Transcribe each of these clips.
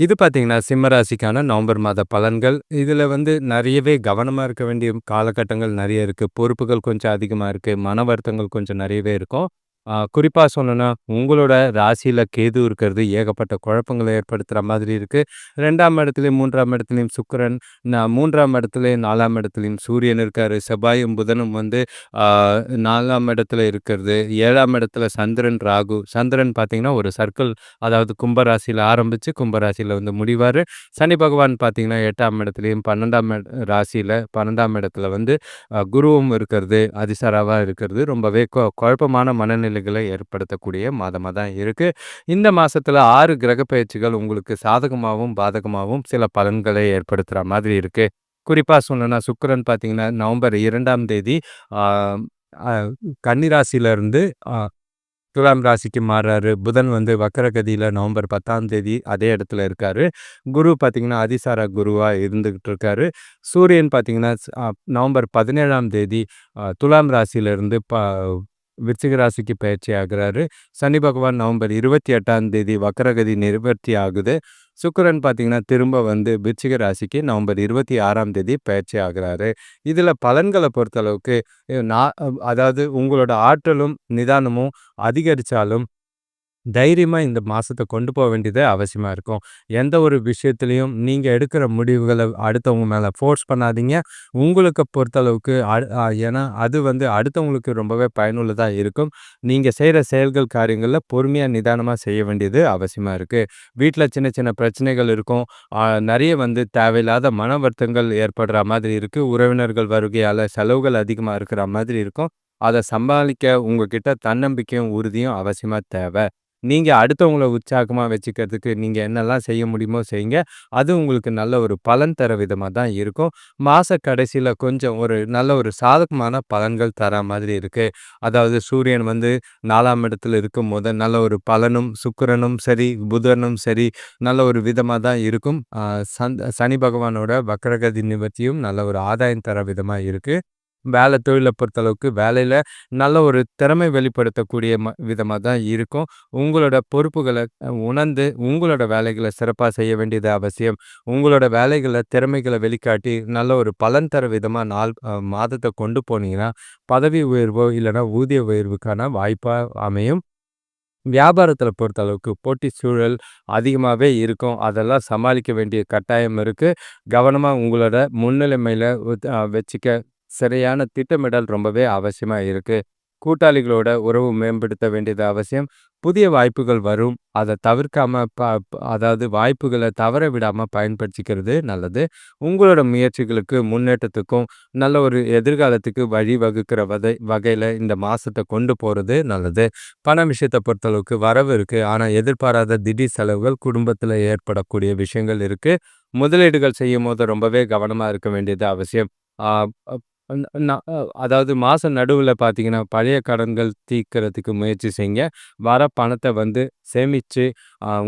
இது பார்த்தீங்கன்னா, சிம்ம ராசிக்கான நவம்பர் மாத பலன்கள். இதில வந்து நெறையவே கவனமா இருக்க வேண்டிய காலகட்டங்கள் நெறைய இருக்கு. பொறுப்புகள் கொஞ்சம் அதிகமா இருக்கு. மன வருத்தங்கள் கொஞ்சம் நெறையவே இருக்கும். குறிப்பா சொல்லணும்னா, உங்களோட ராசியில கேது இருக்கிறது ஏகப்பட்ட குழப்பங்கள ஏற்படுத்துற மாதிரி இருக்கு. 2ஆம் இடத்திலயும், 3ஆம் இடத்திலயும் சுக்கிரன், 3ஆம் இடத்திலயும், 4ஆம் இடத்திலயும் சூரியன் இருக்காரு. செவ்வாயும், புதனும் வந்து ஆ 4ஆம் இடத்துல இருக்கிறது. 7ஆம் இடத்துல சந்திரன், ராகு. சந்திரன் பார்த்தீங்கன்னா, ஒரு சர்க்கிள் அதாவது கும்ப ராசியில ஆரம்பிச்சு, கும்ப ராசியில வந்து முடிவாரு. சனி பகவான் பார்த்தீங்கன்னா, 8ஆம் இடத்திலயும், 12ஆம் ராசியில 12ஆம் இடத்துல வந்து குருவும் இருக்கிறது, அதிசாராவா இருக்கிறது. ரொம்பவே குழப்பமான மனநிலைகளை ஏற்படுத்தக்கூடிய மாதமா தான் இருக்கு. இந்த மாசத்துல 6 கிரக பெயர்ச்சிகள் உங்களுக்கு சாதகமாவும், பாதகமாவும் சில பலன்களை ஏற்படுத்துற மாதிரி இருக்கு. குறிப்பா சொல்லணும்னா, சுக்கிரன் பார்த்தீங்கன்னா, நவம்பர் 2ஆம் தேதி ஆ அ கன்னி ராசியிலருந்து அ துலாம் ராசிக்கு மாறுறாரு. புதன் வந்து வக்கரகதியில நவம்பர் 10ஆம் தேதி அதே இடத்துல இருக்காரு. குரு பார்த்தீங்கன்னா, அதிசார குருவா இருந்துகிட்டு இருக்காரு. சூரியன் பார்த்தீங்கன்னா, நவம்பர் 17ஆம் தேதி துலாம் ராசியிலிருந்து விருச்சிக ராசிக்கு பயிற்சி ஆகுறாரு. சனி பகவான் நவம்பர் 28ஆம் தேதி வக்கரகதி நிவர்த்தி ஆகுது. சுக்கிரன் பார்த்தீங்கன்னா, திரும்ப வந்து விருச்சிக ராசிக்கு நவம்பர் 26ஆம் தேதி பயிற்சி ஆகுறாரு. இதில பலன்கள பொறுத்தளவுக்கு நான் அதாவது உங்களோட ஆற்றலும், நிதானமும் அதிகரிச்சாலும், தைரியமா இந்த மாசத்த கொண்டு போ வேண்டியது அவசியமா இருக்கும். எந்த ஒரு விஷயத்திலயும் நீங்க எடுக்கிற முடிவுகள அடுத்தவங்க மேல ஃபோர்ஸ் பண்ணாதீங்க. உங்களுக்கு பொறுத்தளவுக்கு ஏன்னா அது வந்து அடுத்தவங்களுக்கு ரொம்பவே பயனுள்ளதா இருக்கும். நீங்க செய்ற செயல்கள், காரியங்கள்ல பொறுமையா, நிதானமா செய்ய வேண்டியது அவசியமா இருக்கு. வீட்ல சின்ன சின்ன பிரச்சனைகள் இருக்கும். நெறைய வந்து தேவையில்லாத மன வருத்தங்கள் ஏற்படுற மாதிரி இருக்கு. உறவினர்கள் வருகையால செலவுகள் அதிகமா இருக்கிற மாதிரி இருக்கும். அத சமாளிக்க உங்ககிட்ட தன்னம்பிக்கையும், உறுதியும் அவசியமா தேவ. நீங்க அடுத்தவங்கள உற்சாகமா வச்சுக்கிறதுக்கு நீங்க என்னெல்லாம் செய்ய முடியுமோ செய்யுங்க. அது உங்களுக்கு நல்ல ஒரு பலன் தர விதமா தான் இருக்கும். மாச கடைசியில கொஞ்சம் ஒரு நல்ல ஒரு சாதகமான பலன்கள் தரா மாதிரி இருக்கு. அதாவது சூரியன் வந்து 4ஆம் இடத்துல இருக்கும்போது நல்ல ஒரு பலனும், சுக்கிரனும் சரி, புதனும் சரி நல்ல ஒரு விதமா தான் இருக்கும். சனி பகவானோட வக்ரகதி நிவர்த்தியும் நல்ல ஒரு ஆதாயம் தர விதமா இருக்கு. வேலை தொழில பொறுத்தளவுக்கு வேலையில நல்ல ஒரு திறமை வெளிப்படுத்தக்கூடிய விதமா தான் இருக்கும். உங்களோட பொறுப்புகள உணர்ந்து உங்களோட வேலைகள சிறப்பா செய்ய வேண்டியது அவசியம். உங்களோட வேலைகள திறமைகள வெளிக்காட்டி நல்ல ஒரு பலன் தர விதமா மாதத்த கொண்டு போனீங்கன்னா, பதவி உயர்வோ இல்லன்னா ஊதிய உயர்வுக்கான வாய்ப்பா அமையும். வியாபாரத்தில பொறுத்தளவுக்கு போட்டி சூழல் அதிகமாவே இருக்கும். அதெல்லாம் சமாளிக்க வேண்டிய கட்டாயம் இருக்கு. கவனமா உங்களோட முன்னிலைமையில வச்சுக்க சரியான திட்டமிடல் ரொம்பவே அவசியமா இருக்கு. கூட்டாளிகளோட உறவு மேம்படுத்த வேண்டியது அவசியம். புதிய வாய்ப்புகள் வரும். அத தவிர்க்காம அதாவது வாய்ப்புகள தவற விடாம பயன்படுத்திக்கிறது நல்லது. உங்களோட முயற்சிகளுக்கு முன்னேற்றத்துக்கும், நல்ல ஒரு எதிர்காலத்துக்கு வழிவகுக்கிற வகையில இந்த மாசத்த கொண்டு போறது நல்லது. பண விஷயத்த பொறுத்தளவுக்கு வரவு இருக்கு. ஆனா எதிர்பாராத திடீர் செலவுகள் குடும்பத்தில ஏற்படக்கூடிய விஷயங்கள் இருக்கு. முதலீடுகள் செய்யும்போது ரொம்பவே கவனமா இருக்க வேண்டியது அவசியம். ஆ அப் ந ந அதாவது மாச நடுவுல பார்த்தீங்கன்னா, பழைய கடன்கள் தீர்க்கிறதுக்கு முயற்சி செய்யுங்க. வர பணத்த வந்து சேமிச்சு,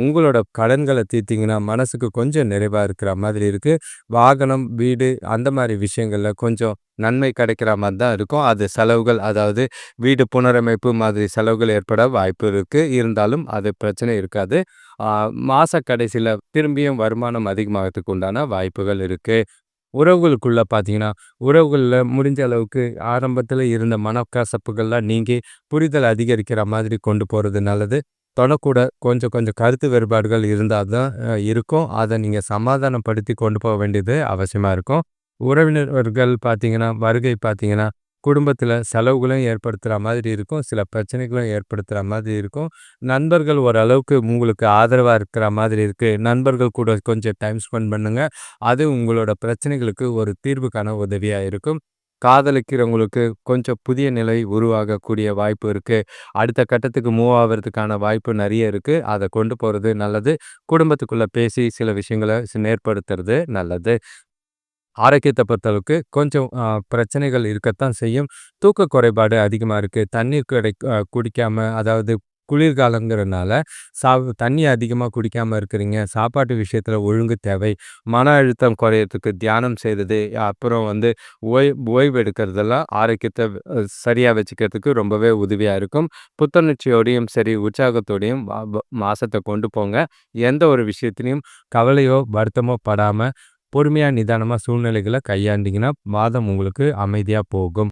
உங்களோட கடன்கள தீர்த்தீங்கன்னா, மனசுக்கு கொஞ்சம் நிறைவா இருக்கிற மாதிரி இருக்கு. வாகனம், வீடு அந்த மாரி விஷயங்கள்ல கொஞ்சம் நன்மை கிடைக்கிற மாரி தான் இருக்கும். அது செலவுகள் அதாவது வீடு புனரமைப்பு மாதிரி செலவுகள் ஏற்பட வாய்ப்பு இருக்கு. இருந்தாலும் அது பிரச்சனை இருக்காது. ஆ மாச கடைசியில திரும்பியும் வருமானம் அதிகமாகறதுக்கு உண்டான வாய்ப்புகள் இருக்கு. உறவுகளுக்குள்ள பார்த்தீங்கன்னா, உறவுகள்ல முடிஞ்ச அளவுக்கு ஆரம்பத்தில இருந்த மனக்கசப்புகள்லாம் நீங்கி, புரிதல் அதிகரிக்கிற மாதிரி கொண்டு போறது நல்லது. தொடக்கூட கொஞ்சம் கொஞ்சம் கருத்து வேறுபாடுகள் இருந்தா தான் இருக்கும். அத நீங்க சமாதானப்படுத்தி கொண்டு போக வேண்டியது அவசியமா இருக்கும். உறவினர்கள் பார்த்தீங்கன்னா, வருகை பார்த்தீங்கன்னா, குடும்பத்தில செலவுகளும் ஏற்படுத்துற மாதிரி இருக்கும். சில பிரச்சனைகளும் ஏற்படுத்துற மாதிரி இருக்கும். நண்பர்கள் ஓரளவுக்கு உங்களுக்கு ஆதரவா இருக்கிற மாதிரி இருக்கு. நண்பர்கள் கூட கொஞ்சம் டைம் ஸ்பெண்ட் பண்ணுங்க. அது உங்களோட பிரச்சனைகளுக்கு ஒரு தீர்வு காண உதவியா இருக்கும். காதலிக்கிறவங்களுக்கு கொஞ்சம் புதிய நிலை உருவாகக்கூடிய வாய்ப்பு இருக்கு. அடுத்த கட்டத்துக்கு மூவ் ஆவறதுக்கான வாய்ப்பு நெறைய இருக்கு. அத கொண்டு போறது நல்லது. குடும்பத்துக்குள்ள பேசி சில விஷயங்கள நேர்படுத்துறது நல்லது. ஆரோக்கியத்த பொறுத்தளவுக்கு கொஞ்சம் பிரச்சனைகள் இருக்கத்தான் செய்யும். தூக்க குறைபாடு அதிகமா இருக்கு. தண்ணீர் குடிக்காம அதாவது குளிர்காலங்கிறனால தண்ணி அதிகமா குடிக்காம இருக்கிறீங்க. சாப்பாட்டு விஷயத்துல ஒழுங்கு தேவை. மன அழுத்தம் குறையறதுக்கு தியானம் செய்றது, அப்புறம் வந்து ஓய்வு எடுக்கிறதெல்லாம் ஆரோக்கியத்த சரியா வச்சுக்கிறதுக்கு ரொம்பவே உதவியா இருக்கும். புத்துணர்ச்சியோடையும் சரி, உற்சாகத்தோடையும் மாசத்த கொண்டு போங்க. எந்த ஒரு விஷயத்திலயும் கவலையோ, வருத்தமோ படாம, பொறுமையா, நிதானமா சூழ்நிலைகள கையாண்டீங்கன்னா, மாதம் உங்களுக்கு அமைதியா போகும்.